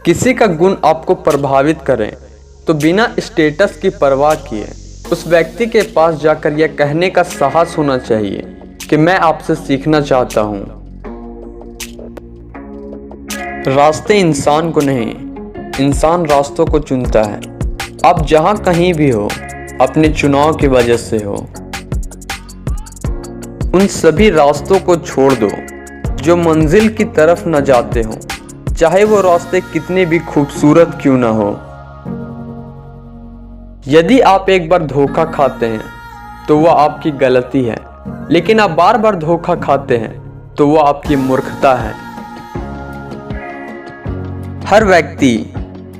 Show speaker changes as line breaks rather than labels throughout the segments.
किसी का गुण आपको प्रभावित करे तो बिना स्टेटस की परवाह किए उस व्यक्ति के पास जाकर यह कहने का साहस होना चाहिए कि मैं आपसे सीखना चाहता हूँ। रास्ते इंसान को नहीं, इंसान रास्तों को चुनता है। आप जहाँ कहीं भी हो अपने चुनाव की वजह से हो। उन सभी रास्तों को छोड़ दो जो मंजिल की तरफ न जाते हो, चाहे वो रास्ते कितने भी खूबसूरत क्यों ना हो। यदि आप एक बार धोखा खाते हैं तो वह आपकी गलती है, लेकिन आप बार बार धोखा खाते हैं तो वह आपकी मूर्खता है। हर व्यक्ति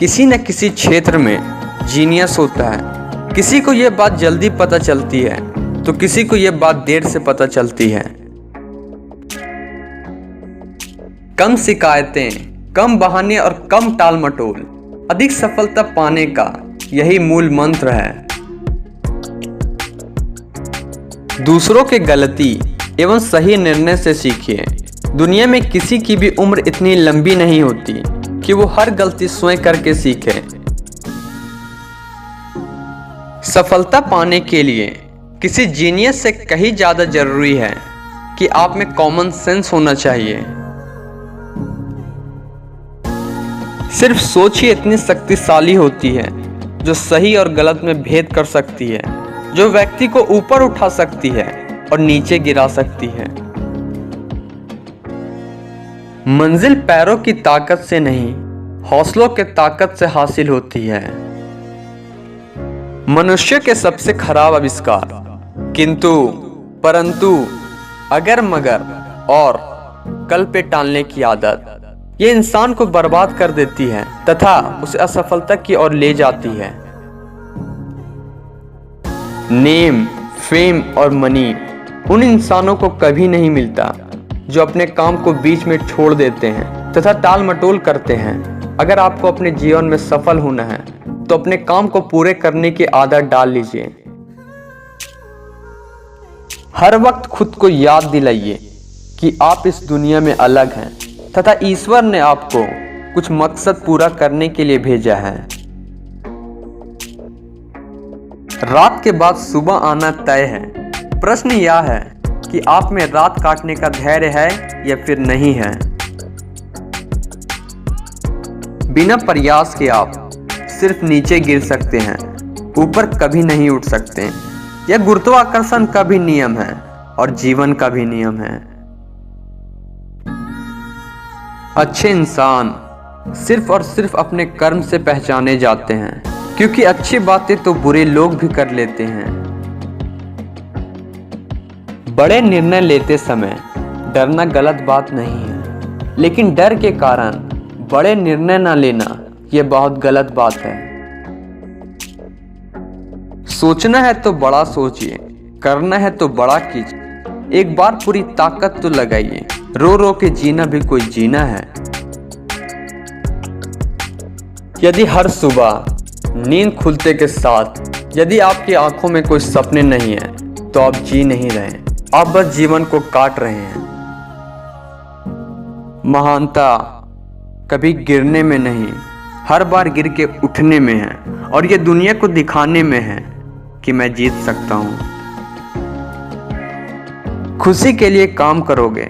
किसी न किसी क्षेत्र में जीनियस होता है। किसी को यह बात जल्दी पता चलती है तो किसी को यह बात देर से पता चलती है। कम शिकायतें, कम बहाने और कम टाल मटोल अधिक सफलता पाने का यही मूल मंत्र है। दूसरों के गलती एवं सही निर्णय से सीखिए। दुनिया में किसी की भी उम्र इतनी लंबी नहीं होती कि वो हर गलती स्वयं करके सीखे। सफलता पाने के लिए किसी जीनियस से कहीं ज्यादा जरूरी है कि आप में कॉमन सेंस होना चाहिए। सिर्फ सोच ही इतनी शक्तिशाली होती है जो सही और गलत में भेद कर सकती है, जो व्यक्ति को ऊपर उठा सकती है और नीचे गिरा सकती है। मंजिल पैरों की ताकत से नहीं, हौसलों के ताकत से हासिल होती है। मनुष्य के सबसे खराब आविष्कार किंतु, परंतु, अगर मगर और कल पे टालने की आदत ये इंसान को बर्बाद कर देती है तथा उसे असफलता की ओर ले जाती है। नेम, फेम और मनी उन इंसानों को कभी नहीं मिलता जो अपने काम को बीच में छोड़ देते हैं तथा टाल मटोल करते हैं। अगर आपको अपने जीवन में सफल होना है तो अपने काम को पूरे करने की आदत डाल लीजिए। हर वक्त खुद को याद दिलाइए कि आप इस दुनिया में अलग हैं तथा ईश्वर ने आपको कुछ मकसद पूरा करने के लिए भेजा है। रात के बाद सुबह आना तय है। प्रश्न यह है कि आप में रात काटने का धैर्य है या फिर नहीं है। बिना प्रयास के आप सिर्फ नीचे गिर सकते हैं, ऊपर कभी नहीं उठ सकते। यह गुरुत्वाकर्षण का भी नियम है और जीवन का भी नियम है। अच्छे इंसान सिर्फ और सिर्फ अपने कर्म से पहचाने जाते हैं, क्योंकि अच्छी बातें तो बुरे लोग भी कर लेते हैं। बड़े निर्णय लेते समय डरना गलत बात नहीं है, लेकिन डर के कारण बड़े निर्णय न लेना यह बहुत गलत बात है। सोचना है तो बड़ा सोचिए, करना है तो बड़ा कीजिए। एक बार पूरी ताकत तो लगाइए। रो रो के जीना भी कोई जीना है। यदि हर सुबह नींद खुलते के साथ यदि आपकी आंखों में कोई सपने नहीं है तो आप जी नहीं रहे, आप बस जीवन को काट रहे हैं। महानता कभी गिरने में नहीं, हर बार गिर के उठने में है और ये दुनिया को दिखाने में है कि मैं जीत सकता हूं। खुशी के लिए काम करोगे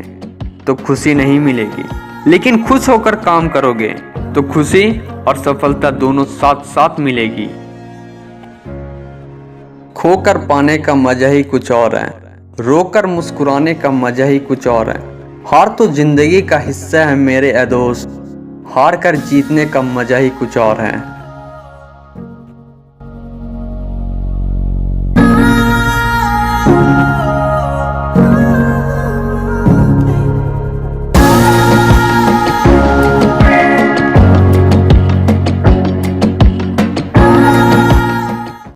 तो खुशी नहीं मिलेगी, लेकिन खुश होकर काम करोगे तो खुशी और सफलता दोनों साथ साथ मिलेगी। खोकर पाने का मजा ही कुछ और है, रोकर मुस्कुराने का मजा ही कुछ और है। हार तो जिंदगी का हिस्सा है मेरे दोस्त, हार कर जीतने का मजा ही कुछ और है।